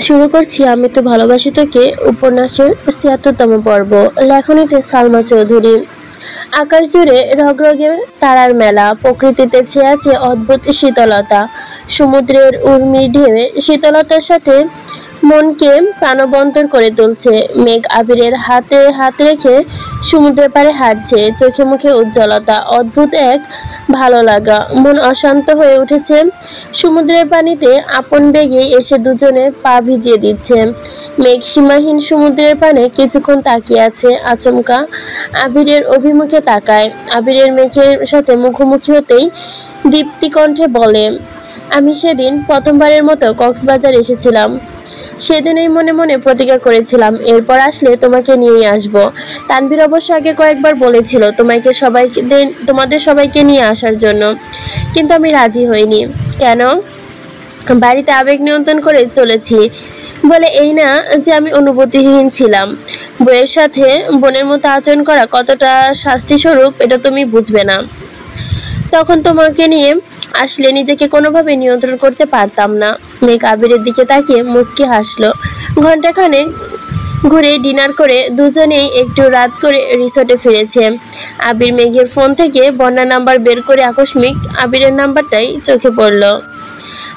শুরু করছি আমি তো ভালোবাসি তোকে উপন্যাসের ৭৬তম পর্ব। লেখনীতে সালমা চৌধুরী। আকাশ জুড়ে রগরগে তারার মেলা, প্রকৃতিতে ছেয়ে আছে অদ্ভুত শীতলতা। সমুদ্রের উর্মির ঢেউয়ে শীতলতার সাথে মনকে প্রাণবন্তর করে তুলছে। মেঘ আবিরের হাতে হাত রেখে সমুদ্রের পাড়ে হাঁটছে, চোখে মুখে উজ্জ্বলতা, অদ্ভুত এক ভালো লাগা। মন অশান্ত হয়ে উঠেছে। সমুদ্রের পানিতে আপন বেগে এসে দুজনে পা ভিজিয়ে দিচ্ছে। মেঘ সীমাহীন সমুদ্রের পানে কিছুক্ষণ তাকিয়ে আছে, আচমকা আবিরের অভিমুখে তাকায়। আবিরের মেঘের সাথে মুখোমুখি হতেই দীপ্তি কণ্ঠে বলে, আমি সেদিন প্রথমবারের মতো কক্সবাজার এসেছিলাম। সেদিনই মনে মনে প্রতিজ্ঞা করেছিলাম এরপর আসলে তোমাকে নিয়েই আসবো। তানভীর অবশ্য আগে কয়েকবার বলেছিল তোমাদের সবাইকে নিয়ে আসার জন্য, কিন্তু আমি রাজি হইনি। কেন? বাড়িতে আবেগ নিয়ন্ত্রণ করে চলেছি বলে এই না যে আমি অনুভূতিহীন ছিলাম। বইয়ের সাথে বোনের মতো আচরণ করা কতটা শাস্তিস্বরূপ এটা তুমি বুঝবে না। তখন তোমাকে নিয়ে আসলে নিজেকে কোনোভাবে নিয়ন্ত্রণ করতে পারতাম না। মেঘ আবিরের দিকে তাকিয়ে মুচকি হাসলো। ঘণ্টাখানেক ঘুরে ডিনার করে দুজনেই একটু রাত করে রিসোর্টে ফিরেছে। আবির মেঘের ফোন থেকে বন্যা নাম্বার বের করে আকস্মিক আবিরের নাম্বারটাই চোখে পড়ল।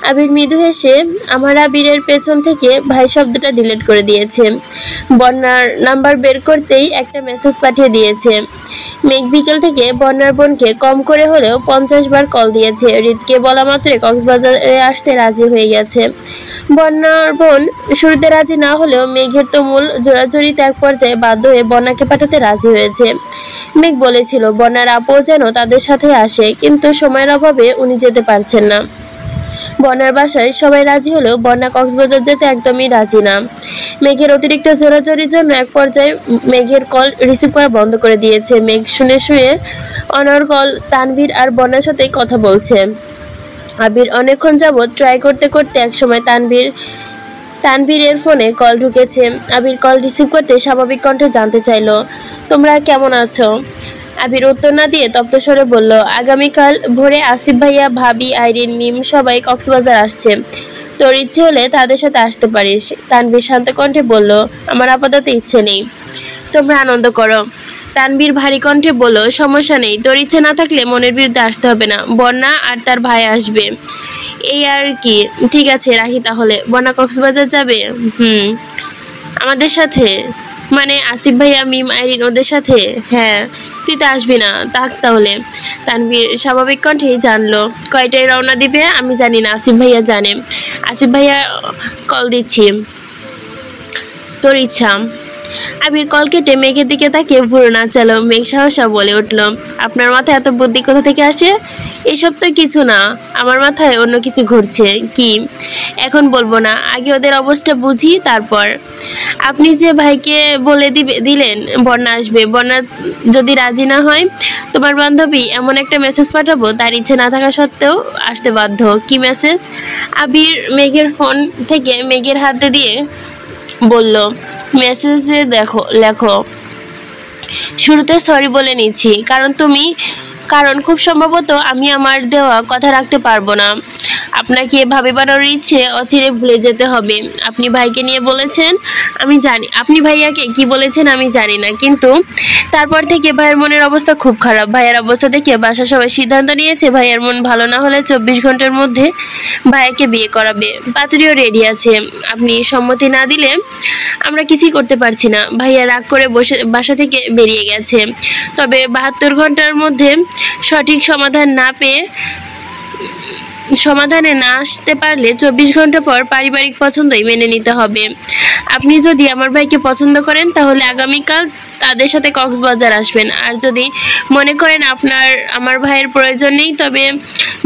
আবির মৃদু হেসে আমার আবিরের পেছন থেকে ভাই শব্দটা ডিলিট করে দিয়েছে। বন্যার নাম্বার বের করতেই একটা মেসেজ পাঠিয়ে দিয়েছে। মেঘ বিকেল থেকে বন্যার বোনকে কম করে হলেও 50 বার কল দিয়েছে। হৃদকে বলা মাত্রে কক্সবাজারে আসতে রাজি হয়ে গেছে। বন্যার বোন শুরুতে রাজি না হলেও মেঘের তুমুল জোরাজুরিতে এক পর্যায়ে বাধ্য হয়ে বন্যাকে পাঠাতে রাজি হয়েছে। মেঘ বলেছিল বন্যার আপুও যেন তাদের সাথে আসে, কিন্তু সময়ের অভাবে উনি যেতে পারছেন না। বন্যার বাসায় সবাই রাজি হলেও বন্যা কক্সবাজার যেতে একদমই রাজি না। মেঘের অতিরিক্ত জোরাজোরির জন্য এক পর্যায়ে মেঘের কল রিসিভ করা বন্ধ করে দিয়েছে। মেঘ শুয়ে অনর্গল তানভীর আর বন্যার সাথে কথা বলছে। আবির অনেকক্ষণ যাবৎ ট্রাই করতে করতে একসময় তানভীরের ফোনে কল ঢুকেছে। আবির কল রিসিভ করতে স্বাভাবিক কণ্ঠে জানতে চাইলো, তোমরা কেমন আছো? আবির উত্তর না দিয়ে তপ্ত স্বরে বলল, আগামীকাল ভোরে আসিফ ভাইয়া, ভাবি, আইরিন, মিম সবাই কক্সবাজার আসছে। তোর ইচ্ছে হলে তাদের সাথে আসতে পারিস। তানভীর শান্ত কণ্ঠে বলল, আমার আপাতত ইচ্ছে নেই, তোমরা আনন্দ করো। তানভীর ভারী কণ্ঠে বলল, সমস্যা নেই, তোর ইচ্ছে না থাকলে মনের বিরুদ্ধে আসতে হবে না। বন্যা আর তার ভাই আসবে, এই আর কি। ঠিক আছে, রাখি তাহলে। বন্যা কক্সবাজার যাবে? আমাদের সাথে? মানে আসিফ ভাইয়া, মিম, আইরিন ওদের সাথে? হ্যাঁ। তুই তো আসবি না? থাক তাহলে। তানভীর স্বাভাবিক কণ্ঠেই জানলো, কয়টায় রওনা দিবে? আমি জানি না, আসিফ ভাইয়া জানে। আসিফ ভাইয়া কল দিচ্ছি, তোর ইচ্ছা। আবির কল কেটে মেঘের দিকে তাকিয়ে ভুরু নাচালো। মেঘ সাহসা বলে উঠল, আপনার মাথায় এত বুদ্ধি কোথা থেকে আসে? এসব তো কিছু না, আমার মাথায় অন্য কিছু ঘুরছে। কি? এখন বলবো না, আগে ওদের অবস্থা বুঝি তারপর। আপনি যে ভাইকে বলে দিলেন বন্যা আসবে, বন্যা যদি রাজি না হয় তোমার বান্ধবী এমন একটা মেসেজ পাঠাবো তার ইচ্ছে না থাকা সত্ত্বেও আসতে বাধ্য। কি মেসেজ? আবির মেঘের ফোন থেকে মেঘের হাতে দিয়ে বলল, মেসেজে লেখো, শুরুতে সরি বলে নিচ্ছি, কারণ খুব সম্ভবত আমি আমার দেওয়া কথা রাখতে পারবো না। আপনাকে এভাবে বানানোর ইচ্ছে অচিরে ভুলে যেতে হবে। আপনি ভাইকে নিয়ে বলেছেন আমি জানি, আপনি ভাইয়াকে কি বলেছেন আমি জানি না, কিন্তু তারপর থেকে ভাইয়ের মনের অবস্থা খুব খারাপ। ভাইয়ের অবস্থা দেখে বাসা সবাই সিদ্ধান্ত নিয়েছে ভাইয়ের মন ভালো না হলে 24 ঘন্টার মধ্যে ভাইয়াকে বিয়ে করাবে। পাত্রীও রেডি আছে। আপনি সম্মতি না দিলে আমরা কিছুই করতে পারছি না। ভাইয়া রাগ করে বাসা থেকে বেরিয়ে গেছে। তবে 72 ঘন্টার মধ্যে সঠিক সমাধানে না আসতে পারলে 24 ঘন্টা পর পারিবারিক পছন্দই মেনে নিতে হবে। আপনি যদি আমার ভাইকে পছন্দ করেন তাহলে আগামীকাল তাদের সাথে কক্সবাজার আসবেন। আর যদি মনে করেন আমার ভাইয়ের প্রয়োজন নেই, তবে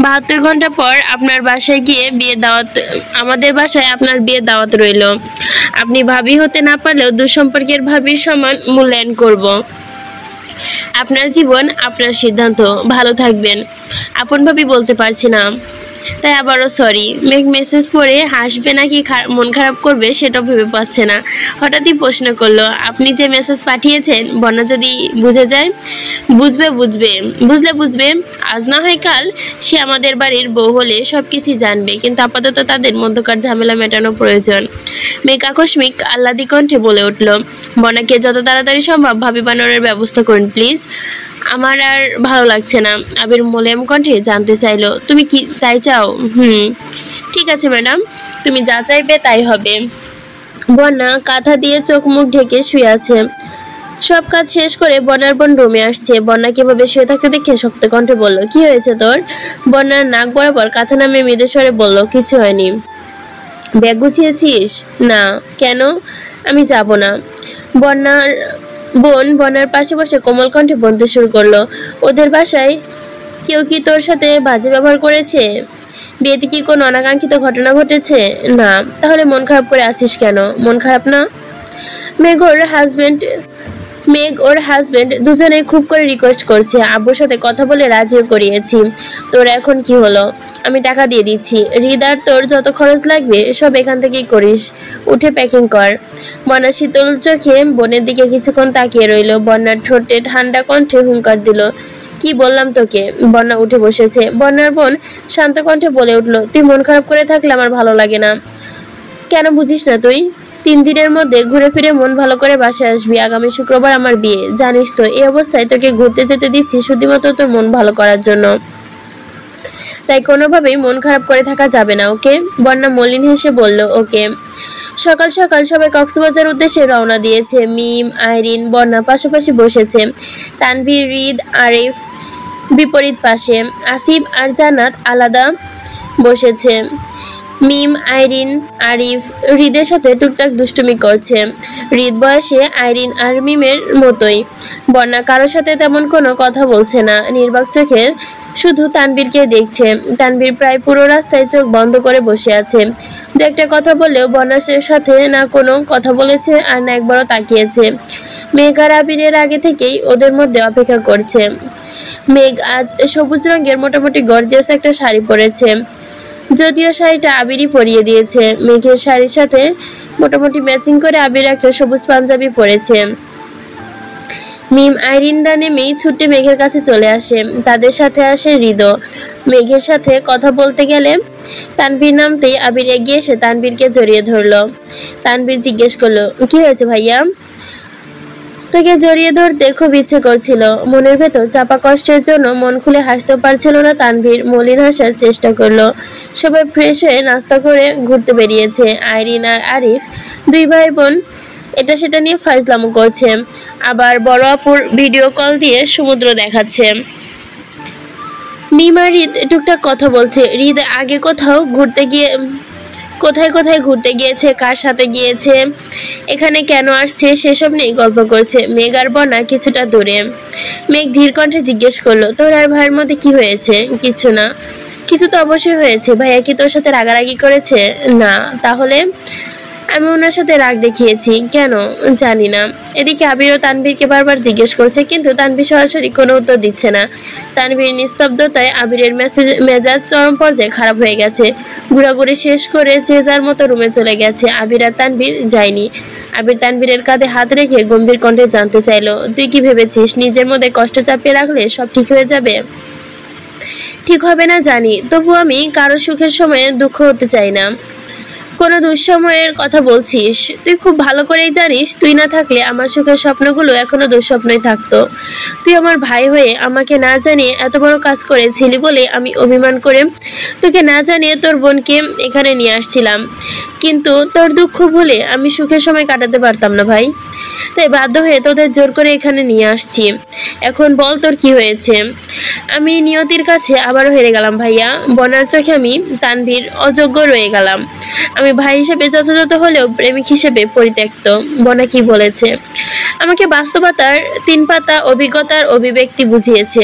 72 ঘন্টা পর আপনার বাসায় গিয়ে আমাদের বাসায় আপনার বিয়ের দাওয়াত রইল। আপনি ভাবি হতে না পারলেও দুঃসম্পর্কের ভাবির সমান মূল্যায়ন করব। আপনার জীবন, আপনার সিদ্ধান্ত। ভালো থাকবেন। আপন ভাবি বলতে পারছি না। তাই আবারও সরি। মেঘ মেসেজ পড়ে হাসবে নাকি মন খারাপ করবে সেটাও ভেবে পাচ্ছে না। হঠাৎই প্রশ্ন করলো, আপনি যে মেসেজ পাঠিয়েছেন বন্যা যদি বুঝে যায়? বুঝবে। আজ না হয় কাল সে আমাদের বাড়ির বউ হলে সব কিছুই জানবে, কিন্তু আপাতত তাদের মধ্যকার ঝামেলা মেটানো প্রয়োজন। মেঘ আকস্মিক আহ্লাদি কণ্ঠে বলে উঠল, বন্যাকে যত তাড়াতাড়ি সম্ভব ভাবি বানানোর ব্যবস্থা করুন প্লিজ। আমার আর ভালো লাগছে না। আবির মোলেম কণ্ঠে জানতে চাইলো, তুমি কি তাই চাও? ঠিক আছে ম্যাডাম, তুমি যা চাইবে তাই হবে। বন্যা কাঁথা দিয়ে চোখ মুখ ঢেকে শুয়ে আছে। সব কাজ শেষ করে বন্যার বোন রুমে আসছে। বন্যা কিভাবে শুয়ে থাকতে দেখে শক্ত কণ্ঠে বলল, কি হয়েছে তোর? বন্যার নাক বরাবর কাঁথা নামে মৃদু স্বরে বলল, কিছু হয়নি। ব্যাগ গুছিয়েছিস? না। কেন? আমি যাব না। বন্যার পাশে বসে কোমল কণ্ঠে বলতে শুরু করলো, ওদের বাসায় কেউ কি তোর সাথে বাজে ব্যবহার করেছে? বিয়েতে কি কোনো অনাকাঙ্ক্ষিত ঘটনা ঘটেছে? না। তাহলে মন খারাপ করে আছিস কেন? মন খারাপ না? মেঘ ওর হাজবেন্ড দুজনে খুব করে রিকোয়েস্ট করছে, আব্বুর সাথে কথা বলে রাজিও করিয়েছি। তোর এখন কি হলো? আমি টাকা দিয়ে দিচ্ছি। হৃদার তোর যত খরচ লাগবে সব এখান থেকেই করিস। উঠে প্যাকিং কর। বন্যা শীতল চোখে বোনের দিকে কিছুক্ষণ তাকিয়ে রইল। বন্যার ঠোঁটে ঠান্ডা কণ্ঠে হুঙ্কার দিল, কি বললাম তোকে? বন্যা উঠে বসেছে। বন্যার বোন শান্ত কণ্ঠে বলে উঠল, তুই মন খারাপ করে থাকলে আমার ভালো লাগে না। কেন বুঝিস না তুই? 3 দিনের মধ্যে ঘুরে ফিরে মন ভালো করে বাসায় আসবি। আগামী শুক্রবার আমার বিয়ে, জানিস তো। এই অবস্থায় তোকে ঘুরতে যেতে দিচ্ছি শুধুমাত্র তোর মন ভালো করার জন্য, তাই কোনোভাবেই মন খারাপ করে থাকা যাবে না, ওকে? বন্যা মলিন হেসে বলল, ওকে। সকাল সকাল সবাই কক্সবাজার উদ্দেশ্যে রওনা দিয়েছে। মিম, আইরিন, বন্যা পাশাপাশি বসেছে। তানভীর, হৃদ, আরিফ বিপরীত পাশে। আসিফ আর জান্নাত আলাদা বসেছে। মিম, আইরিন, আরিফ হৃদের সাথে টুকটাক দুষ্টুমি করছে। হৃদ বয়সে আইরিন আর মিমের মতোই। বন্যা কারোর সাথে তেমন কোনো কথা বলছে না, নির্বাক চোখে শুধু তানভীরকে দেখছে। তানভীর প্রায় পুরো রাস্তায় চোখ বন্ধ করে বসে আছে। দু একটা কথা বললেও বন্যার সাথে না কোনো কথা বলেছে আর না একবারও তাকিয়েছে। মেঘ আর আবিরের আগে থেকেই ওদের মধ্যে অপেক্ষা করছে। মেঘ আজ সবুজ রঙের মোটামুটি গর্জিয়াস একটা শাড়ি পরেছে, যদিও শাড়িটা আবিরই পরিয়ে দিয়েছে। মেঘের শাড়ির সাথে মোটামুটি ম্যাচিং করে আবির একটা সবুজ পাঞ্জাবি পরেছে। মিম আইরিনরা নেমেই ছুটে মেঘের কাছে চলে আসে। তাদের সাথে আসে হৃদও। মেঘের সাথে কথা বলতে গেলে তানভীর নামতেই আবির এগিয়ে এসে তানভীরকে জড়িয়ে ধরলো। তানভীর জিজ্ঞেস করলো, কি হয়েছে ভাইয়া? তোকে জড়িয়ে ধরতে খুব ইচ্ছে করছিল। মনের ভেতর চাপা কষ্টের জন্য মন খুলে হাসতেও পারছিল না তানভীর। মলিন হাসার চেষ্টা করলো। সবাই ফ্রেশ হয়ে নাস্তা করে ঘুরতে বেরিয়েছে। আইরিন আর আরিফ দুই ভাই বোন এটা সেটা নিয়ে ফাইজলামো করছে। আবার বড় আপুর ভিডিও কল দিয়ে সমুদ্র দেখাচ্ছে। মিম আর হৃদ টুকটাক কথা বলছে। হৃদ আগে কোথায় ঘুরতে গিয়েছে, কার সাথে গিয়েছে, এখানে কেন আসছে সেসব নিয়ে গল্প করছে। মেঘ আর বন্যা কিছুটা দূরে। মেঘ ধীর কণ্ঠে জিজ্ঞেস করলো, তোর আর ভাইয়ের মধ্যে কি হয়েছে? কিছু না। কিছু তো অবশ্যই হয়েছে। ভাইয়া কি তোর সাথে রাগারাগি করেছে? না। তাহলে? আমি ওনার সাথে রাগ দেখিয়েছি। কেন? জানি না। এদিকে আবির ও তানভীরকে বারবার জিজ্ঞেস করছে, কিন্তু তানভীর সরাসরি কোনো উত্তর দিচ্ছে না। তানভীর নিস্তব্ধতায় আবিরের মেজাজ চরম পর্যায়ে খারাপ হয়ে গেছে। ঘোরাঘুরি শেষ করে যে যার মতো রুমে চলে গেছে। আবির আর তানভীর যায়নি। আবির তানভীরের কাঁধে হাত রেখে গম্ভীর কণ্ঠে জানতে চাইলো, তুই কি ভেবেছিস নিজের মধ্যে কষ্ট চাপিয়ে রাখলে সব ঠিক হয়ে যাবে? ঠিক হবে না জানি, তবু আমি কারো সুখের সময়ে দুঃখ হতে চাই না। কোনো দুঃসময়ের কথা বলছিস? তুই খুব ভালো করেই জানিস তুই না থাকলে আমার সুখের স্বপ্নগুলো এখনো দুঃস্বপ্নই থাকতো। তুই আমার ভাই হয়ে আমাকে না জানিয়ে এত বড় কাজ করেছিলি বলে আমি অভিমান করে তোকে না জানিয়ে তোর বোনকে এখানে নিয়ে আসছিলাম, কিন্তু তোর দুঃখ ভুলে আমি সুখের সময় কাটাতে পারতাম না ভাই, তাই বাধ্য হয়ে তোদের জোর করে এখানে নিয়ে আসছি। এখন বল তোর কি হয়েছে? আমি নিয়তির কাছে আবারও হেরে গেলাম ভাইয়া। বন্যার চোখে আমি তানভীর অযোগ্য রয়ে গেলাম। আমি ভাই হিসেবে যথাযথ হলেও প্রেমিক হিসেবে পরিত্যক্ত। বন্যা কি বলেছে? আমাকে বাস্তবতার 3 পাতা অভিজ্ঞতার অভিব্যক্তি বুঝিয়েছে।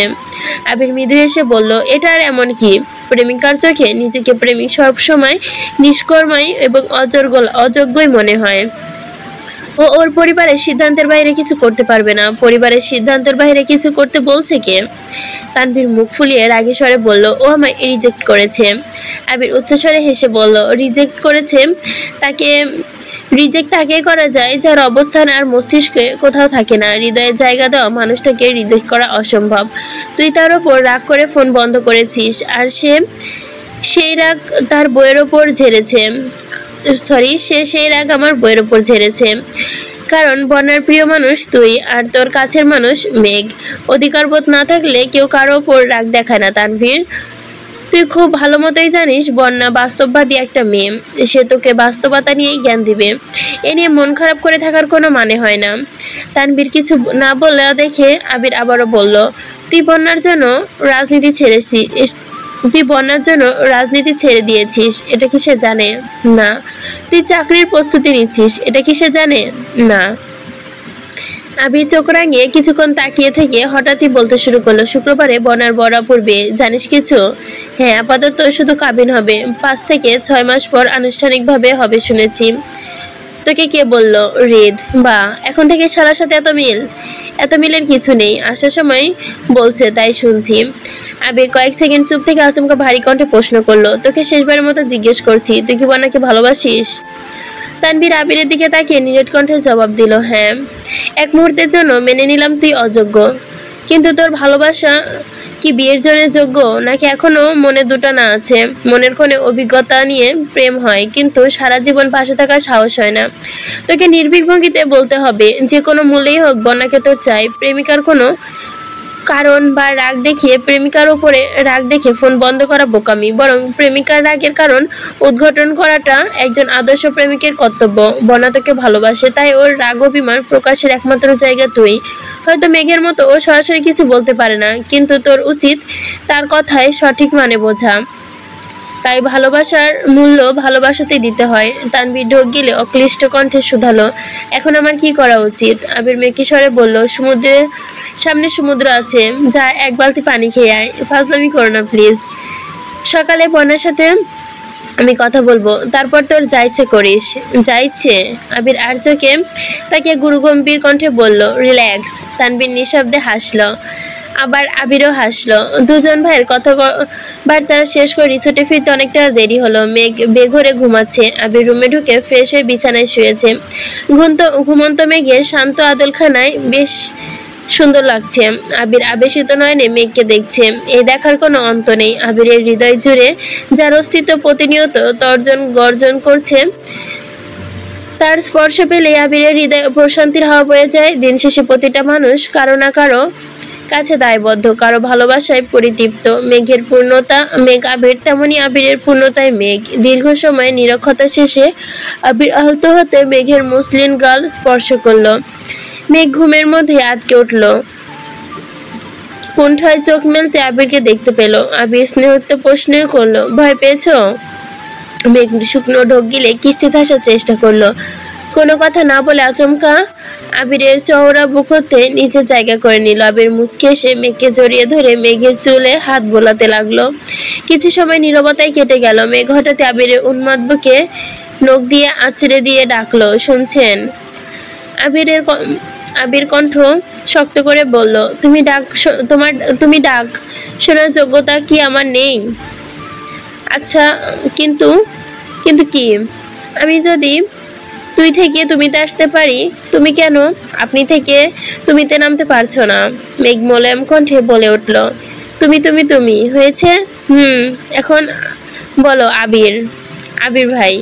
আবির মৃদু হেসে বলল, এটা আর এমন কি? প্রেমিকার চোখে নিজেকে প্রেমিক সবসময় নিষ্কর্মাই এবং অযোগ্যই মনে হয়। ও ওর পরিবারের সিদ্ধান্তের বাইরে কিছু করতে পারবে না। পরিবারের সিদ্ধান্তের বাইরে কিছু করতে বলছে কে? তানভীর মুখ ফুলিয়ে রাগী স্বরে বলল, ও আমায় রিজেক্ট করেছে। আবির উচ্চস্বরে হেসে বলল, রিজেক্ট করেছে? তাকে রিজেক্ট তাকে করা যায় যার অবস্থান আর মস্তিষ্কে কোথাও থাকে না। হৃদয়ের জায়গা দেওয়া মানুষটাকে রিজেক্ট করা অসম্ভব। তুই তার ওপর রাগ করে ফোন বন্ধ করেছিস, আর সেই রাগ তার বইয়ের ওপর ঝেড়েছে। সেই রাগ আমার বইয়ের ওপর ঝেড়েছে। কারণ বন্যার প্রিয় মানুষ তুই, আর তোর কাছের মানুষ মেঘ। অধিকারবোধ না থাকলে কেউ কারো ওপর রাগ দেখায় না তানভীর। তুই খুব ভালো মতোই জানিস বন্যা বাস্তববাদী একটা মেয়ে। সে তোকে বাস্তবতা নিয়েই জ্ঞান দিবে। এ নিয়ে মন খারাপ করে থাকার কোনো মানে হয় না। তানভীর কিছু না বলে দেখে আবির আবারও বলল, তুই বন্যার জন্য রাজনীতি ছেড়ে দিয়েছিস, এটা কি সে জানে? না। তুই চাকরির প্রস্তুতি নিচ্ছিস, এটা কি সে জানে? না। আবির চোখ রাঙিয়ে কিছুক্ষণ তাকিয়ে থেকে হঠাৎই বলতে শুরু করলো, শুক্রবারে বনার বড়া পড়বে, জানিস কিছু? হ্যাঁ, আপাতত শুধু কাবিন হবে, 5 থেকে 6 মাস পর আনুষ্ঠানিকভাবে হবে শুনেছি। তোকে কে বললো? রিদ। বা, এখন থেকে শালার সাথে এত মিলের কিছু নেই, আসার সময় বলছে তাই শুনছি। আবির কয়েক সেকেন্ড চুপ থেকে আচমকা ভারী কণ্ঠে প্রশ্ন করলো, তোকে শেষবারের মতো জিজ্ঞেস করছি, তুই কি বন্যাকে ভালোবাসিস? তানভীর আবিরের দিকে তাকিয়ে নিরেট কণ্ঠে জবাব দিল, হ্যাঁ। এক মুহূর্তের জন্য মেনে নিলাম তুই অযোগ্য, কিন্তু তোর ভালোবাসা কি বিয়ের জন্য যোগ্য, নাকি এখনো মনে দুটানা আছে? মনের কোণে অভিজ্ঞতা নিয়ে প্রেম হয়, কিন্তু সারা জীবন পাশে থাকার সাহস হয় না। তোকে নির্ভীক ভঙ্গিতে বলতে হবে, যে কোনো মূল্যেই হোক বন্যাকে তোর চাই। প্রেমিকার কোনো কারণ বা প্রেমিকার উপরে রাগ দেখে ফোন বন্ধ করা বোকামি, বরং প্রেমিকার রাগের কারণ উদ্ঘাটন করাটা একজন আদর্শ প্রেমিকের কর্তব্য। বন্যা তোকে ভালোবাসে, তাই ওর রাগ অভিমান প্রকাশের একমাত্র জায়গা তুই। হয়তো মেঘের মতো ও সরাসরি কিছু বলতে পারে না, কিন্তু তোর উচিত তার কথায় সঠিক মানে বোঝা। তাই ভালোবাসার মূল্য ভালোবাসাতে দিতে হয়। তানভীর ঢোক গিলে অক্লিষ্ট কণ্ঠে শুধালো, এখন আমার কি করা উচিত? আবির মেকি স্বরে বলল, সামনে সমুদ্র আছে, যা 1 বালতি পানি খেয়ে আয়। ফাজলামি করো না প্লিজ। সকালে বন্যার সাথে আমি কথা বলবো, তারপর তোর যা ইচ্ছে করিস। যা ইচ্ছে? আবির আর চোখে তাকে গুরুগম্ভীর কণ্ঠে বলল, রিল্যাক্স। তানভীর নিঃশব্দে হাসলো, আবার আবিরও হাসলো। দুজন ভাইয়ের কথাবার্তা শেষ করে রিসোর্টে ফিরতে অনেকটা দেরি হলো। মেঘ বেঘরে ঘুমাচ্ছে। আবির রুমে ঢুকে ফ্রেশ হয়ে বিছানায় শুয়েছে। ঘুমন্ত মেঘের শান্ত আদলখানায় বেশ সুন্দর লাগছে। আবির আবেশিত নয়নে মেঘকে দেখছে। এই দেখার কোনো অন্ত নেই। আবিরের হৃদয় জুড়ে যার অস্তিত্ব প্রতিনিয়ত গর্জন করছে, তার স্পর্শ পেলে আবিরের হৃদয় প্রশান্তির হাওয়া বয়ে যায়। দিন শেষে প্রতিটা মানুষ কারো না কারো কাছে দায়বদ্ধ, কারো ভালোবাসায় পরিতৃপ্ত। মেঘ আবির, তেমনি আবিরের পূর্ণতায় মেঘ। দীর্ঘ সময় নিরক্ষতা শেষে আবির আহত হতে মেঘের মসলিন গাল স্পর্শ করলো। মেঘ ঘুমের মধ্যে আটকে উঠল। কুণ্ঠায় চোখ মেলতে আবিরকে দেখতে পেল। আবির স্নেহত্ব প্রশ্ন করলো, ভয় পেয়েছো? মেঘ শুকনো ঢোক গিলে কিস্তিত হাসার চেষ্টা করলো। কোনো কথা না বলে আচমকা আবিরের চওড়া বুক হতে নিচে জায়গা করে নিল। আবির মুচকে এসে মেঘকে জড়িয়ে ধরে মেঘের চুলে হাত বোলাতে লাগলো। কিছু সময় নীরবতায় কেটে গেল। মেঘ হঠাৎ আবিরের উন্মাদ বুকে নখ দিয়ে আঁচড়ে দিয়ে ডাকলো, শুনছেন? আবির কণ্ঠ শক্ত করে বলল, তুমি ডাক শোনার যোগ্যতা কি আমার নেই? আচ্ছা, কিন্তু কি? আমি যদি তুই থেকে তুমিতে আসতে পারি, তুমি কেন আপনি থেকে তুমিতে নামতে পারছো না? মেঘ মোলায়েম কণ্ঠে বলে উঠল, তুমি হয়েছে। এখন বলো আবির ভাই।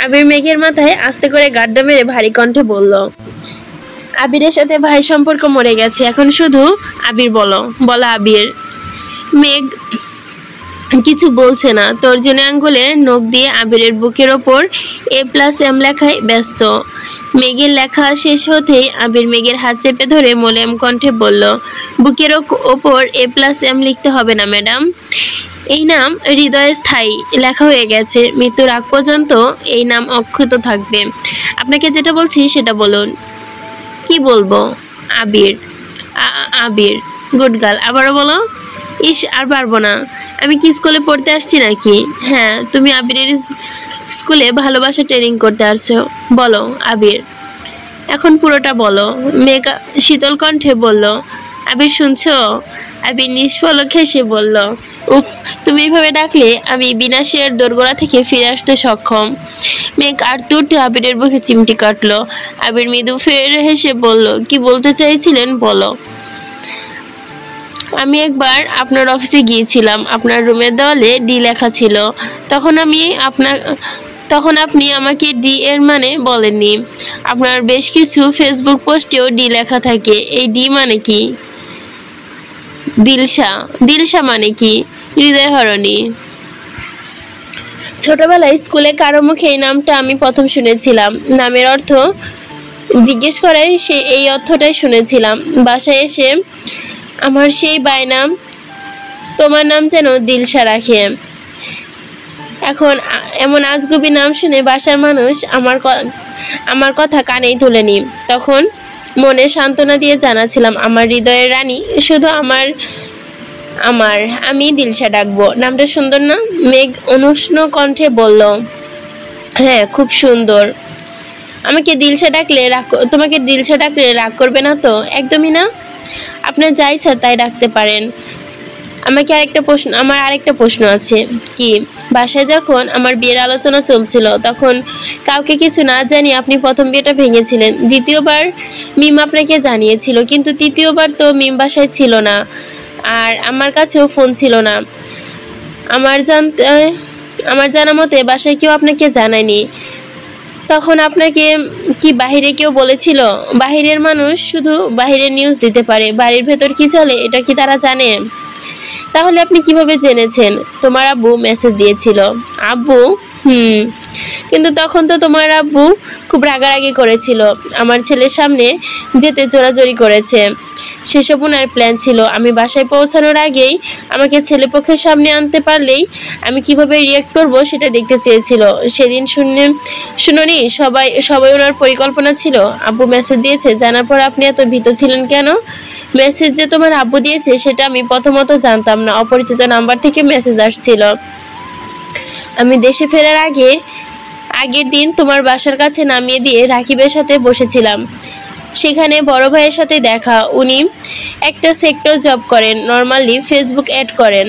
আবির মেঘের মাথায় আস্তে করে গাড্ডা মেরে ভারী কণ্ঠে বলল, আবিরের সাথে ভাই সম্পর্ক মরে গেছে, এখন শুধু আবির বলো আবির। মেঘ কিছু বলছে না, তর্জনী আঙ্গুলে নখ দিয়ে আবিরের বুকের ওপর A+M লেখায় ব্যস্ত। মেঘের লেখা শেষ হতেই আবির মেঘের হাত চেপে ধরে মোলায়েম কণ্ঠে বলল, বুকের ওপর A+M লিখতে হবে না ম্যাডাম, এই নাম হৃদয়ে স্থায়ী লেখা হয়ে গেছে। মৃত্যুর আগ পর্যন্ত এই নাম অক্ষত থাকবে। আপনাকে যেটা বলছি সেটা বলুন। কি বলবো? আবির। গুড গার্ল, আবারও বলো। ইস, আর পারবো না। আমি কি স্কুলে পড়তে আসছি নাকি? হ্যাঁ, তুমি আবিরের স্কুলে ভালোবাসা ট্রেনিং করতে আসছো। বলো আবির। এখন পুরোটা বলো। মেঘা শীতল কণ্ঠে বলল। আবির শুনছো? আবির নিষ্পলক হেসে বলল, উফ, তুমি এভাবে ডাকলে আমি বিনাশের দোরগোড়া থেকে ফিরে আসতে সক্ষম। মেঘ আর তুরতে আবিরের বুকে চিমটি কাটলো। আবির মৃদু ফের হেসে বলল, কি বলতে চাইছিলেন বলো। আমি একবার আপনার অফিসে গিয়েছিলাম, আপনার রুমের দেওয়ালে ডি লেখা ছিল। তখন আপনি আমাকে ডি এর মানে বলেননি। আপনার বেশ কিছু ফেসবুক পোস্টেও ডি লেখা থাকে। এই ডি মানে কি? দিলশা। দিলশা মানে কি? হৃদয়হরণী। ছোটবেলায় স্কুলে কারো মুখে এই নামটা আমি প্রথম শুনেছিলাম। নামের অর্থ জিজ্ঞেস করায় সে এই অর্থটাই শুনেছিলাম। বাসায় এসে আমার সেই বায়না, তোমার নাম যেন দিলশা রাখে। এখন এমন আজগুবি নাম শুনে বাসার মানুষ আমার কথা কানেই তোলেনি। তখন মনে সান্ত্বনা দিয়ে জানাছিলাম, আমার হৃদয়ের রানী শুধু আমি দিলশা ডাকবো। নামটা সুন্দর না? মেঘ অনুষ্ণ কণ্ঠে বলল, হ্যাঁ, খুব সুন্দর। তোমাকে দিলশা ডাকলে রাগ করবে না তো? একদমই না। আপনার যা ইচ্ছা তাই ডাকতে পারেন। আমার আরেকটা প্রশ্ন আছে। কি? বাসায় যখন আমার বিয়ের আলোচনা চলছিল তখন কাউকে কিছু না জানিয়ে আপনি প্রথম বিয়েটা ভেঙেছিলেন। দ্বিতীয়বার মিম আপনাকে জানিয়েছিল, কিন্তু তৃতীয়বার তো মিম বাসায় ছিল না, আর আমার কাছেও ফোন ছিল না। আমার জানা মতে বাসায় কেউ আপনাকে জানায়নি। তখন আপনাকে কি বাহিরে কেউ বলেছিল? বাহিরের মানুষ শুধু বাহিরের নিউজ দিতে পারে, বাড়ির ভেতর কি চলে এটা কি তারা জানে? তাহলে আপনি কিভাবে জেনেছেন? তোমার আব্বু মেসেজ দিয়েছিল। আব্বু? কিন্তু তখন তো তোমার আব্বু খুব রাগারাগি করেছিল, আমার ছেলের সামনে যেতে জোরাজোরি করেছে। সেসব ওনার প্ল্যান ছিল। আমি বাসায় পৌঁছানোর আগেই আমাকে ছেলেপক্ষের সামনে আনতে পারলেই আমি কিভাবে রিয়াক্ট করব সেটা দেখতে চেয়েছিল। সেদিন শুনুনি সবাই ওনার পরিকল্পনা ছিল। আব্বু মেসেজ দিয়েছে জানার পর আপনি এত ভীত ছিলেন কেন? মেসেজ যে তোমার আব্বু দিয়েছে সেটা আমি প্রথমত জানতাম না। অপরিচিত নাম্বার থেকে মেসেজ আসছিল। আমি দেশে ফেরার আগের দিন তোমার বাসার কাছে নামিয়ে দিয়ে রাকিবের সাথে বসেছিলাম। সেখানে বড় ভাইয়ের সাথে দেখা। উনি একটা সেক্টর জব করেন, নর্মালি ফেসবুক অ্যাড করেন।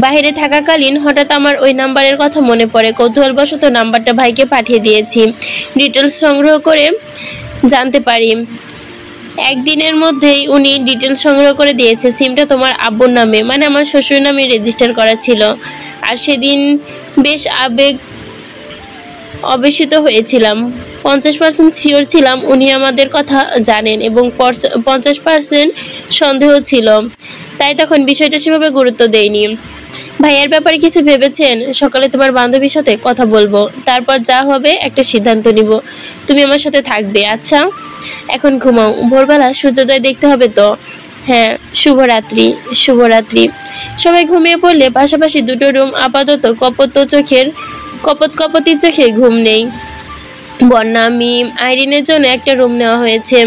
বাইরে থাকাকালীন হঠাৎ আমার ওই নাম্বারের কথা মনে পড়ে। কৌতূহলবশত নাম্বারটা ভাইকে পাঠিয়ে দিয়েছি। ডিটেলস সংগ্রহ করে জানতে পারি একদিনের মধ্যেই উনি ডিটেলস সংগ্রহ করে দিয়েছে। সিমটা তোমার আব্বুর নামে, মানে আমার শ্বশুরের নামে রেজিস্টার করা ছিল। আর সেদিন বেশ অবেশিত হয়েছিলাম। 50% শিওর ছিলাম উনি আমাদের কথা জানেন এবং 50% সন্দেহ ছিল। তাই তখন বিষয়টা সেভাবে গুরুত্ব দেইনি। ভাইয়ের ব্যাপারে কিছু ভেবেছেন? সকালে তোমার বান্ধবীর সাথে কথা বলবো, তারপর যা হবে একটা সিদ্ধান্ত নিব। তুমি আমার সাথে থাকবে, আচ্ছা? এখন ঘুমাও, ভোরবেলা সূর্যোদয় দেখতে হবে তো। হ্যাঁ, শুভরাত্রি। শুভরাত্রি। সবাই ঘুমিয়ে পড়লে পাশাপাশি দুটো রুম। আপাতত কপতি চোখে ঘুম নেই। বন্যা, মিম, আইরিনের জন্য একটা রুম নেওয়া হয়েছে।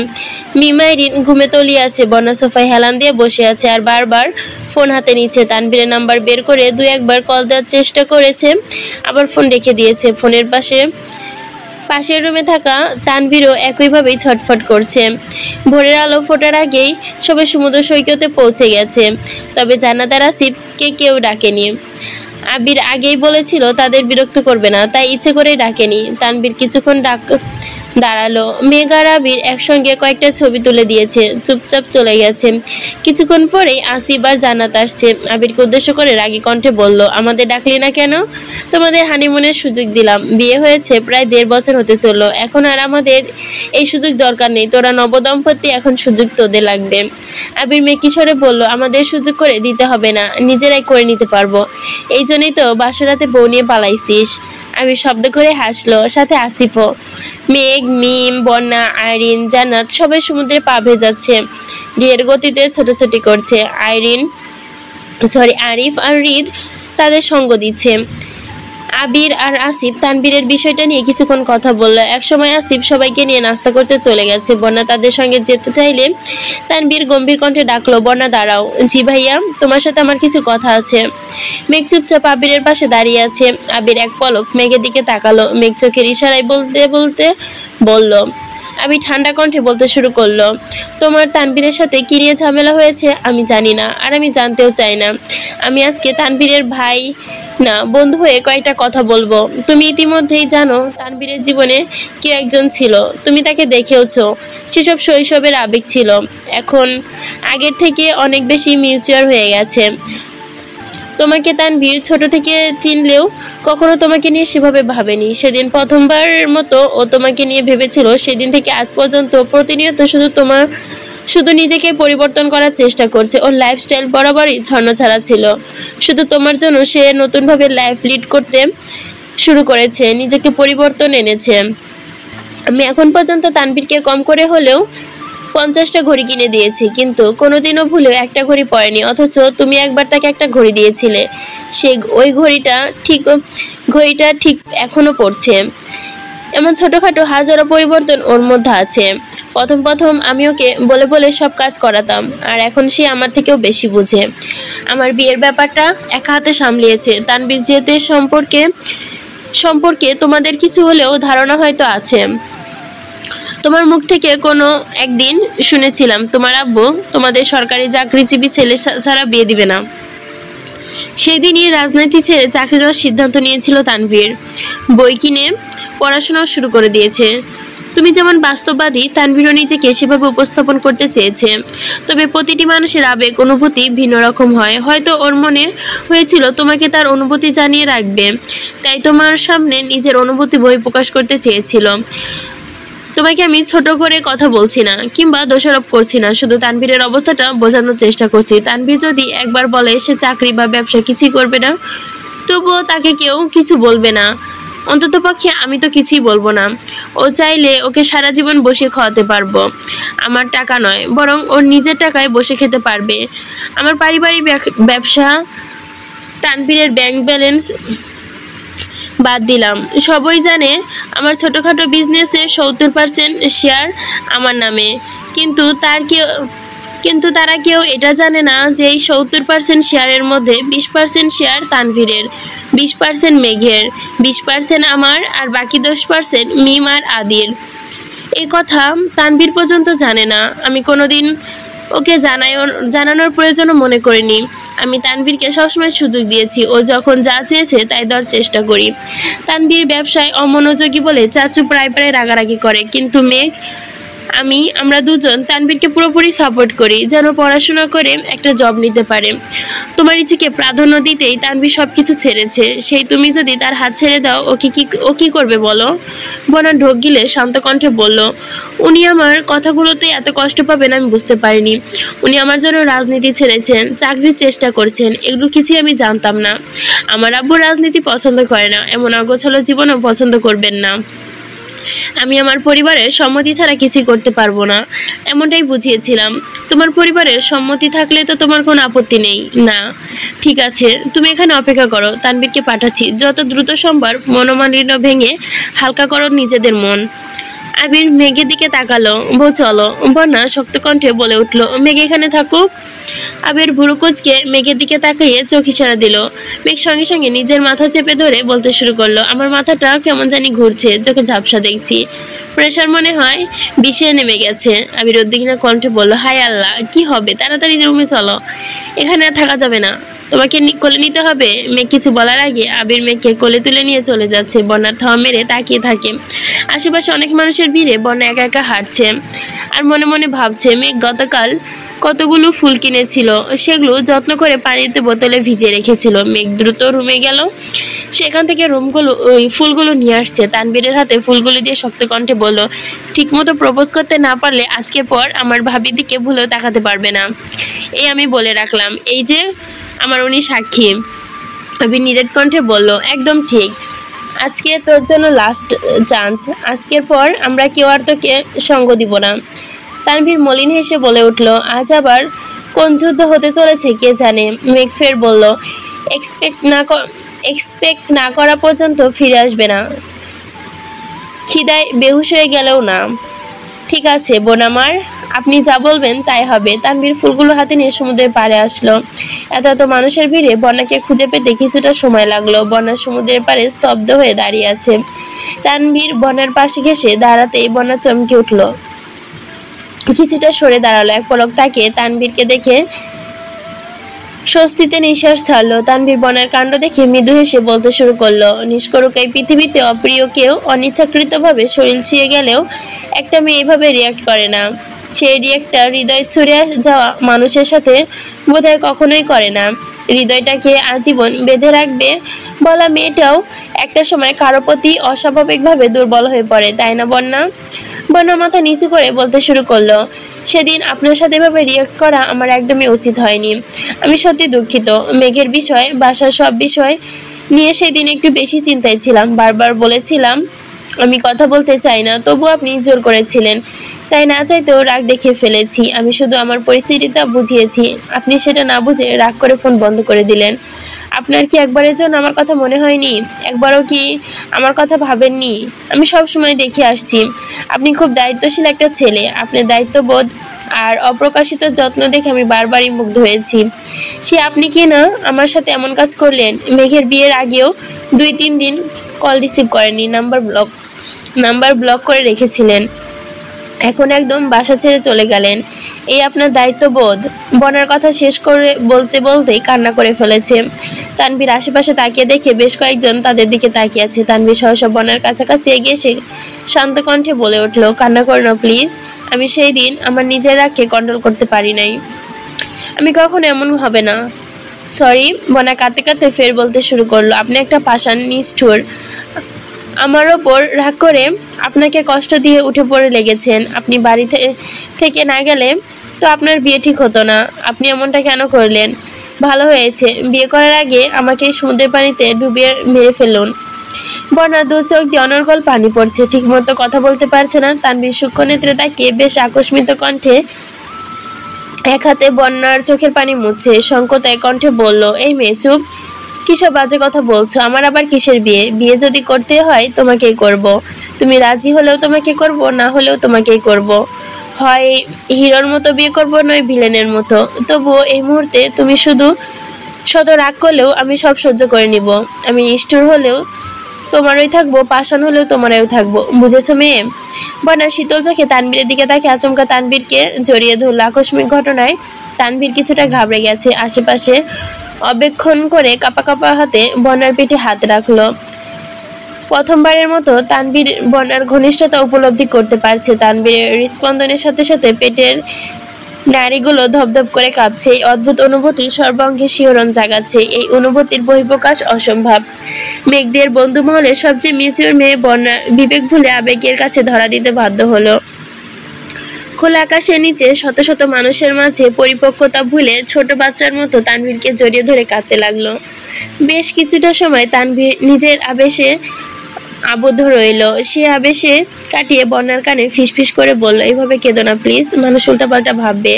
মিম আইরিন ঘুমে তলিয়ে আছে, বন্যা সোফায় হেলান দিয়ে বসে আছে আর বারবার ফোন হাতে নিচ্ছে। তানভীরের নাম্বার বের করে 2-1 বার কল দেওয়ার চেষ্টা করেছে, আবার ফোন রেখে দিয়েছে। ফোনের পাশের রুমে থাকা তানভীরও একইভাবেই ছটফট করছে। ভোরের আলো ফোটার আগেই সবাই সমুদ্র সৈকতে পৌঁছে গেছে, তবে জান্নাত আসিফকে কেউ ডাকেনি। আবির আগেই বলেছিল তাদের বিরক্ত করবে না, তাই ইচ্ছে করেই ডাকেনি। তানভীর কিছুক্ষণ দাঁড়ালো। মেঘ আর আবির একসঙ্গে কয়েকটা ছবি তুলে দিয়েছে, চুপচাপ চলে গেছে। কিছুক্ষণ পরেই আসিফ আর জান্নাত আসছে। আবিরকে উদ্দেশ্য করে রাগী কণ্ঠে বলল, আমাদের ডাকলি না কেন? তোমাদের হানিমুনের সুযোগ দিলাম, বিয়ে হয়েছে প্রায় 1.5 বছর হতে চললো, এখন আর আমাদের এই সুযোগ দরকার নেই। তোরা নবদম্পতি, এখন সুযোগ তোদের লাগবে। আবির মেকি স্বরে বলল, আমাদের সুযোগ করে দিতে হবে না, নিজেরাই করে নিতে পারবো। এই জন্যই তো বাসরাতে বউ নিয়ে পালাইছিস। আবির শব্দ করে হাসলো, সাথে আসিফও। মেঘ, মিম, বন্যা, আইরিন, জান্নাত সবাই সমুদ্রে পা ভেজাচ্ছে, ঢের গতিতে ছোটাছুটি করছে। আরিফ আর হৃদ তাদের সঙ্গ দিচ্ছে। আবির আর আসিফ তানভীরের বিষয়টা নিয়ে কিছুক্ষণ কথা বলল। একসময় আসিফ সবাইকে নিয়ে নাস্তা করতে চলে গেছে। বন্যা তাদের সঙ্গে যেতে চাইলে তানভীর গম্ভীর কণ্ঠে ডাকলো, বন্যা দাঁড়াও। জি ভাইয়া, তোমার সাথে আমার কিছু কথা আছে। মেঘ চুপচাপ আবিরের পাশে দাঁড়িয়ে আছে। আবির এক পলক মেঘের দিকে তাকালো। মেঘ চোখের ইশারায় বলতে বলতে বলল। আমি ঠান্ডা কণ্ঠে বলতে শুরু করলো, তোমার তানভীরের সাথে কি নিয়ে ঝামেলা হয়েছে আমি জানি না, আর আমি জানতেও চাই না। আমি আজকে তানভীরের ভাই না বন্ধু হয়ে কয়েকটা কথা বলবো। তুমি ইতিমধ্যেই জানো তানভীরের জীবনে কেউ একজন ছিল, তুমি তাকে দেখেওছো। সেসব শৈশবের আবেগ ছিল, এখন আগের থেকে অনেক বেশি মিউচুয়াল হয়ে গেছে। তোমাকে তানভীর ছোট থেকে চিনলেও কখনো তোমাকে নিয়ে সেভাবে ভাবেনি। সেদিন প্রথমবারের মতো ও তোমাকে নিয়ে ভেবেছিল। সেদিন থেকে আজ পর্যন্ত প্রতিনিয়ত শুধু নিজেকে পরিবর্তন করার চেষ্টা করছে। ওর লাইফস্টাইল বরাবরই ছন্নছাড়া ছিল। শুধু তোমার জন্য সে নতুনভাবে লাইফ লিড করতে শুরু করেছে, নিজেকে পরিবর্তন এনেছে। আমি এখন পর্যন্ত তানভীরকে কম করে হলেও 50টা ঘড়ি কিনে দিয়েছি, কিন্তু কোনোদিনও ভুলেও একটা ঘড়ি পরেনি। অথচ তুমি একবার তাকে একটা ঘড়ি দিয়েছিলে, ওই ঘড়িটা ঠিক এখনো পড়ছে। এমন ছোটখাটো হাজারো পরিবর্তন ওর মধ্যে আছে। প্রথম আমি ওকে বলে বলে সব কাজ করাতাম, আর এখন সে আমার থেকেও বেশি বুঝে। আমার বিয়ের ব্যাপারটা একা হাতে সামলিয়েছে। তানভীর যেতে সম্পর্কে তোমাদের কিছু হলেও ধারণা হয়তো আছে। তোমার মুখ থেকে কোনো একদিন শুনেছিলাম তোমার আব্বু তোমাদের সরকারি চাকরিজীবী ছেলে ছাড়া বিয়ে দিবে না। সেই দিনই রাজনীতি ছেড়ে চাকরি নেওয়ার সিদ্ধান্ত নিয়েছিল তানভীর। বই কিনে পড়াশোনা শুরু করে দিয়েছে। তুমি যেমন বাস্তববাদী, তানভীরও নিজেকে সেভাবে উপস্থাপন করতে চেয়েছে। তবে প্রতিটি মানুষের আবেগ অনুভূতি ভিন্ন রকম হয়। হয়তো ওর মনে হয়েছিল তোমাকে তার অনুভূতি জানিয়ে রাখবে, তাই তোমার সামনে নিজের অনুভূতি বহিঃপ্রকাশ করতে চেয়েছিল। তোমাকে আমি ছোট করে কথা বলছি না, কিংবা দোষারোপ করছি না, শুধু তানভীরের অবস্থাটা বোঝানোর চেষ্টা করছি। তানভীর যদি একবার বলে সে চাকরি বা ব্যবসা কিছুই করবে না, তবুও তাকে কেউ কিছু বলবে না। অন্ততপক্ষে আমি তো কিছুই বলবো না। ও চাইলে ওকে সারা জীবন বসে খাওয়াতে পারবো। আমার টাকা নয়, বরং ওর নিজের টাকায় বসে খেতে পারবে। আমার পারিবারিক ব্যবসা, তানভীরের ব্যাংক ব্যালেন্স বাদ দিলাম, সবাই জানে আমার ছোটখাটো বিজনেসের 70% শেয়ার আমার নামে। কিন্তু তারা কেউ এটা জানে না যে এই 70% শেয়ারের মধ্যে 20% শেয়ার তানভীরের, 20% মেঘের, 20% আমার, আর বাকি 10% মিম আর আদির। এই কথা তানভীর পর্যন্ত জানে না। আমি কোনোদিন ওকে জানানোর প্রয়োজনও মনে করিনি। আমি তানভীরকে সবসময় সুযোগ দিয়েছি। ও যখন যা চেয়েছে তাই দেওয়ার চেষ্টা করি। তানভীর ব্যবসায় অমনোযোগী বলে চাচু প্রায় রাগারাগি করে, কিন্তু মেঘ আমরা দুজন তানভীরকে পুরোপুরি সাপোর্ট করি, যেন পড়াশোনা করে একটা জব নিতে পারে। তোমার ইচ্ছেকে প্রাধান্য দিতেই তানভীর সবকিছু ছেড়েছে। সেই তুমি যদি তার হাত ছেড়ে দাও, ও কি করবে বলো? বনা ঢোক গিলে শান্ত কণ্ঠে বলল, উনি আমার কথাগুলোতে এত কষ্ট পাবেন আমি বুঝতে পারিনি। উনি আমার জন্য রাজনীতি ছেড়েছেন, চাকরির চেষ্টা করছেন, এগুলো কিছুই আমি জানতাম না। আমার আব্বু রাজনীতি পছন্দ করে না, এমন অগোছালো জীবনও পছন্দ করবেন না। আমি আমার পরিবারের সম্মতি ছাড়া কিছুই করতে পারবো না, এমনটাই বুঝিয়েছিলাম। তোমার পরিবারের সম্মতি থাকলে তো তোমার কোনো আপত্তি নেই না? ঠিক আছে, তুমি এখানে অপেক্ষা করো, তানভীরকে পাঠাচ্ছি। যত দ্রুত সম্ভব মনোমালিন্য ভেঙে হালকা করো নিজেদের মন। আবির মেঘের দিকে তাকালো। বউ চলো। বন্যা শক্ত কণ্ঠে বলে উঠলো, মেঘ এখানে থাকুক। আবির ভুরু কুঁচকে মেঘের দিকে তাকিয়ে চোখ ইশারা দিল। মেঘ সঙ্গে সঙ্গে নিজের মাথা চেপে ধরে বলতে শুরু করলো, আমার মাথাটা কেমন জানি ঘুরছে, চোখে ঝাপসা দেখছি, প্রেশার মনে হয় 20-এ নেমে গেছে। আবির উদ্বিগ্ন কণ্ঠে বলল, হায় আল্লাহ, কি হবে? তাড়াতাড়ি রুমে চলো, এখানে আর থাকা যাবে না, তোমাকে কোলে নিতে হবে। মেঘ কিছু বলার আগে আবির মেঘকে কোলে তুলে নিয়ে চলে যাচ্ছে। বন্যা থাম মেরে তাকিয়ে থাকে। আশেপাশে অনেক মানুষের ভিড়ে বন্যা একা একা হাঁটছে, আর মনে মনে ভাবছে মেঘ গতকাল কতগুলো ফুল কিনেছিল, সেগুলো যত্ন করে পানিতে বোতলে ভিজিয়ে রেখেছিল। মেঘ দ্রুত রুমে গেল, সেখান থেকে ফুলগুলো নিয়ে আসছে। তানভীরের হাতে ফুলগুলো দিয়ে শক্ত কণ্ঠে বলল, ঠিকমতো প্রপোজ করতে না পারলে আজকে পর আমার ভাবির দিকে ভুলেও তাকাতে পারবে না, এই আমি বলে রাখলাম। এই যে আমার উনি সাক্ষী। আবির নিরেট কণ্ঠে বলল, একদম ঠিক, আজকে তোর জন্য লাস্ট চান্স। আজকের পর আমরা কেউ আর তোকে সঙ্গ দিব না। তানভীর মলিন হেসে বলে উঠল, আজ আবার কোন যুদ্ধ হতে চলেছে কে জানে। মেঘ ফের বলল, এক্সপেক্ট না করা পর্যন্ত ফিরে আসবে না, খিদায় বেহুশ হয়ে গেলেও না। ঠিক আছে বোন আমার, আপনি যা বলবেন তাই হবে। তানভীর ফুলগুলো হাতে নিয়ে সমুদ্রের পাড়ে আসলো। এত এত মানুষের ভিড়ে বন্যাকে খুঁজে পেতে কিছুটা সময় লাগলো। বন্যা সমুদ্রের পাড়ে স্তব্ধ হয়ে দাঁড়িয়ে আছে। তানভীর বন্যার পাশে ঘেসে দাঁড়াতেই বন্যা চমকে উঠলো, কিছুটা সরে দাঁড়ালো। এক পলক তাকে তানভীরকে দেখে স্বস্তিতে নিঃশ্বাস ছাড়লো। তানভীর বনের কাণ্ড দেখে মৃদু হেসে বলতে শুরু করলো, নিষ্করুক এই পৃথিবীতে অপ্রিয় কেউ অনিচ্ছাকৃতভাবে শরীর ছুঁয়ে গেলেও একটা মেয়ে এভাবে রিয়াক্ট করে না। সেই রিয়াক্টটা হৃদয় ছুঁড়ে যাওয়া মানুষের সাথে বোধহয় কখনোই করে না। হৃদয়টাকে আজীবন বেঁধে রাখবে বলা মেয়েটাও একটা সময় কারো প্রতি অস্বাভাবিকভাবে দুর্বল হয়ে পড়ে, তাই না বন্যা? বন্যা মাথা নিচু করে বলতে শুরু করলো, সেদিন আপনার সাথে এভাবে রিয়াক্ট করা আমার একদমই উচিত হয়নি। আমি সত্যি দুঃখিত। মেঘের বিষয়, বাসার সব বিষয় নিয়ে সেদিন একটু বেশি চিন্তায় ছিলাম। বারবার বলেছিলাম আমি কথা বলতে চাই না, তবু আপনি জোর করেছিলেন, তাই না চাইতেও রাগ দেখিয়ে ফেলেছি। আমি শুধু আমার পরিস্থিতিটা বুঝিয়েছি, আপনি সেটা না বুঝে রাগ করে ফোন বন্ধ করে দিলেন। আপনার কি একবারের জন্য আমার কথা মনে হয়নি? একবারও কি আমার কথা ভাবেননি? আমি সব সময় দেখে আসছি আপনি খুব দায়িত্বশীল একটা ছেলে। আপনার দায়িত্ববোধ আর অপ্রকাশিত যত্ন দেখে আমি বারবারই মুগ্ধ হয়েছি। সে আপনি কি না আমার সাথে এমন কাজ করলেন? মেঘের বিয়ের আগেও 2-3 দিন কল রিসিভ করেননি, নাম্বার ব্লক করে রেখেছিলেন, এখন একদম বাসা ছেড়ে চলে গেলেন। এই আপনার দায়িত্ববোধ? বনার কথা শেষ করে বলতে বলতেই কান্না করে ফেলেছে। তানভীর আশেপাশে তাকিয়ে দেখে বেশ কয়েকজন তাদের দিকে তাকিয়ে আছে। তানভীর সহসা বনার কাছাকাছি এগিয়ে এসে শান্ত কণ্ঠে বলে উঠলো, কান্না করো না প্লিজ। আমি সেই দিন আমার নিজের রাগকে কন্ট্রোল করতে পারি নাই। আমি কখনো এমন হবে না। সরি। বনা কাঁদতে কাঁদতে ফের বলতে শুরু করলো, আপনি একটা পাষাণ নিষ্ঠুর। আমার ওপর রাগ করে আপনাকে কষ্ট দিয়ে উঠে পড়ে লেগেছেন। আপনি বাড়ি থেকে না গেলে তো আপনার বিয়ে ঠিক হতো না। আপনি এমনটা কেন করলেন? ভালো হয়েছে বিয়ে করার আগে আমাকে সমুদ্রের পানিতে ডুবিয়ে মেরে ফেলুন। বন্যা দু চোখ দিয়ে অনর্গল পানি পড়ছে, ঠিক মতো কথা বলতে পারছে না। তানভীর সূক্ষ্ম নেত্রে তাকিয়ে বেশ আকস্মিত কণ্ঠে এক হাতে বন্যার চোখের পানি মুছছে, সংকোতায় কণ্ঠে বলল, এই মেয়ে চুপ। কিসব বাজে কথা বলছো? আমার আবার কিসের বিয়ে? বিয়ে যদি করতে হয় তোমাকেই করব। তুমি রাজি হলেও তোমাকে করব, না হলেও তোমাকেই করব। হয় হিরোর মতো বিয়ে করব, নয় ভিলেনের মতো। তবুও এই মুহূর্তে তুমি শুধু শত রাগ করলেও আমি সব সহ্য করে নিব। আমি নিষ্ঠুর হলেও তোমারই থাকবো, পাষাণ হলেও তোমারও থাকবো, বুঝেছো মেয়ে? বন্যা শীতল চোখে তানভীরের দিকে তাকে আচমকা তানভীরকে জড়িয়ে ধরলো। আকস্মিক ঘটনায় তানভীর কিছুটা ঘাবড়ে গেছে। আশেপাশে অবেক্ষণ করে কাঁপা কাঁপা হাতে বন্যার পিঠে হাত রাখলো। প্রথমবারের মতো তানভীর বন্যার ঘনিষ্ঠতা উপলব্ধি করতে পারছে। তানভীরের হৃদস্পন্দনের সাথে সাথে পেটের নাড়িগুলো ধপধপ করে কাঁপছে। এই অদ্ভুত অনুভূতি সর্বাঙ্গে শিহরণ জাগাচ্ছে। এই অনুভূতির বহিঃপ্রকাশ অসম্ভব। মেঘদের বন্ধু মহলে সবচেয়ে ম্যাচিওর মেয়ে বন্যা বিবেক ভুলে আবেগের কাছে ধরা দিতে বাধ্য হলো। খোলা আকাশের নিচে শত শত মানুষের মাঝে পরিপক্কতা ভুলে ছোট বাচ্চার মতো তানভীরকে জড়িয়ে ধরে কাঁদতে লাগলো। বেশ কিছুটা সময় তানভীর নিজের আবেশে আবদ্ধ রইল। সে আবেশে কাটিয়ে বন্যার কানে ফিসফিস করে বলল, এইভাবে কেঁদো না প্লিজ, মানুষ উল্টাপাল্টা ভাববে।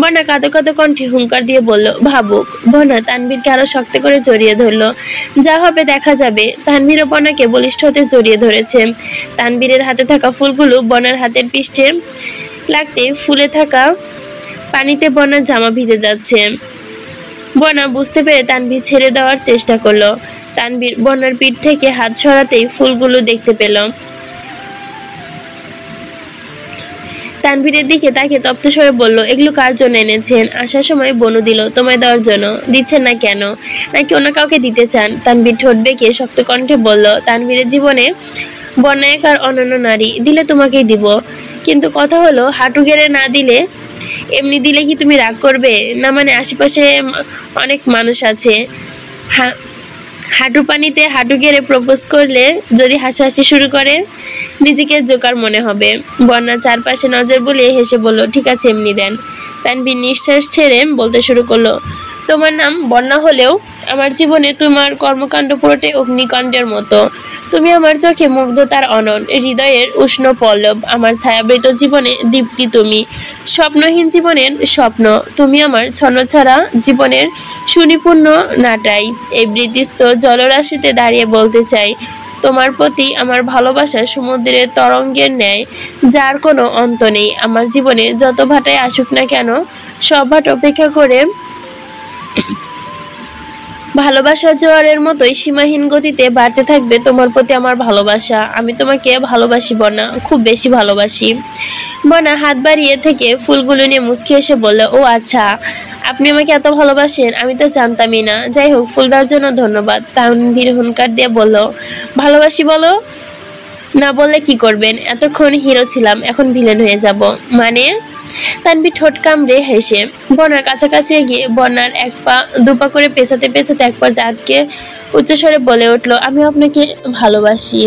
বন্যা কাঁদো কাঁদো কণ্ঠে হুঙ্কার দিয়ে বলল, ভাবুক। বন্যা তানভীরকে আরো শক্ত করে জড়িয়ে ধরলো। যা হবে দেখা যাবে। তানভীর ও বন্যাকে বলিষ্ঠ হতে জড়িয়ে ধরেছে। তানভীরের হাতে থাকা ফুলগুলো বন্যার হাতের পৃষ্ঠে লাগতে ফুলে থাকা পানিতে বন্যার জামা ভিজে যাচ্ছে। বন্যা বুঝতে পেরে তানভীর ছেড়ে দেওয়ার চেষ্টা করলো। তানভীর বন্যার পিঠ থেকে হাত সরাতেই ফুলগুলো দেখতে পেল। তানভীরের দিকে তাকে তপ্ত স্বরে বলল, এগুলো কার জন্য এনেছেন? আসার সময় বনু দিল, তোমায় দেওয়ার জন্য। দিচ্ছেন না কেন? নাকি অন্য কাউকে দিতে চান? তানভীর ঠোঁট বেঁকে শক্ত কণ্ঠে বলল, তানভীরের জীবনে বন্যা এক আর অনন্য নারী, দিলে তোমাকেই দিব। কিন্তু কথা হলো, হাঁটু গেড়ে না দিলে, এমনি দিলে কি তুমি রাগ করবে? না মানে আশেপাশে অনেক মানুষ আছে, হাঁটু পানিতে হাঁটু গেড়ে প্রপোজ করলে যদি হাসাহাসি শুরু করে, নিজেকে জোকার মনে হবে। বন্যা চারপাশে নজর বুলিয়ে হেসে বলল, ঠিক আছে এমনি দেন। তানভীর নিঃশ্বাস ছেড়ে বলতে শুরু করলো, তোমার নাম বন্যা হলেও আমার জীবনে তোমার কর্মকাণ্ড পুরোটাই অগ্নিকাণ্ডের মতো। তুমি আমার চোখে মুগ্ধতার অনন, হৃদয়ের উষ্ণ পল্লব, আমার ছায়াবৃত জীবনে দীপ্তি তুমি, স্বপ্নহীন জীবনের স্বপ্ন তুমি, আমার ছন্নছাড়া জীবনের সুনিপুণ্য নাটাই। এই বৃদ্ধিস্থ জলরাশিতে দাঁড়িয়ে বলতে চাই, তোমার প্রতি আমার ভালোবাসা সমুদ্রের তরঙ্গের ন্যায়, যার কোনো অন্ত নেই। আমার জীবনে যত ভাটাই আসুক না কেন, সব ভাট অপেক্ষা করে ভালোবাসার জোয়ারের মতোই সীমাহীন গতিতে বাড়তে থাকবে তোমার প্রতি আমার ভালোবাসা। আমি তোমাকে ভালোবাসি বনা, খুব বেশি ভালোবাসি। বনা হাত বাড়িয়ে থেকে ফুলগুলো নিয়ে মুচকি এসে বলল, ও আচ্ছা, আপনি আমাকে এত ভালোবাসেন, আমি তো জানতামই না। যাই হোক, ফুল দেওয়ার জন্য ধন্যবাদ। তানভীর হুনকার দিয়ে বলল, ভালোবাসি বলো, না বললে কি করবেন? এতক্ষণ হিরো ছিলাম, এখন ভিলেন হয়ে যাব মানে? তানভীর ঠোঁট কামড়ে হেসে বনার কাছাকাছি গিয়ে বনার এক পা দুপা করে পেছাতে পেছাতে এক পা জাতকে উচ্চস্বরে বলে উঠল, আমি আপনাকে ভালোবাসি।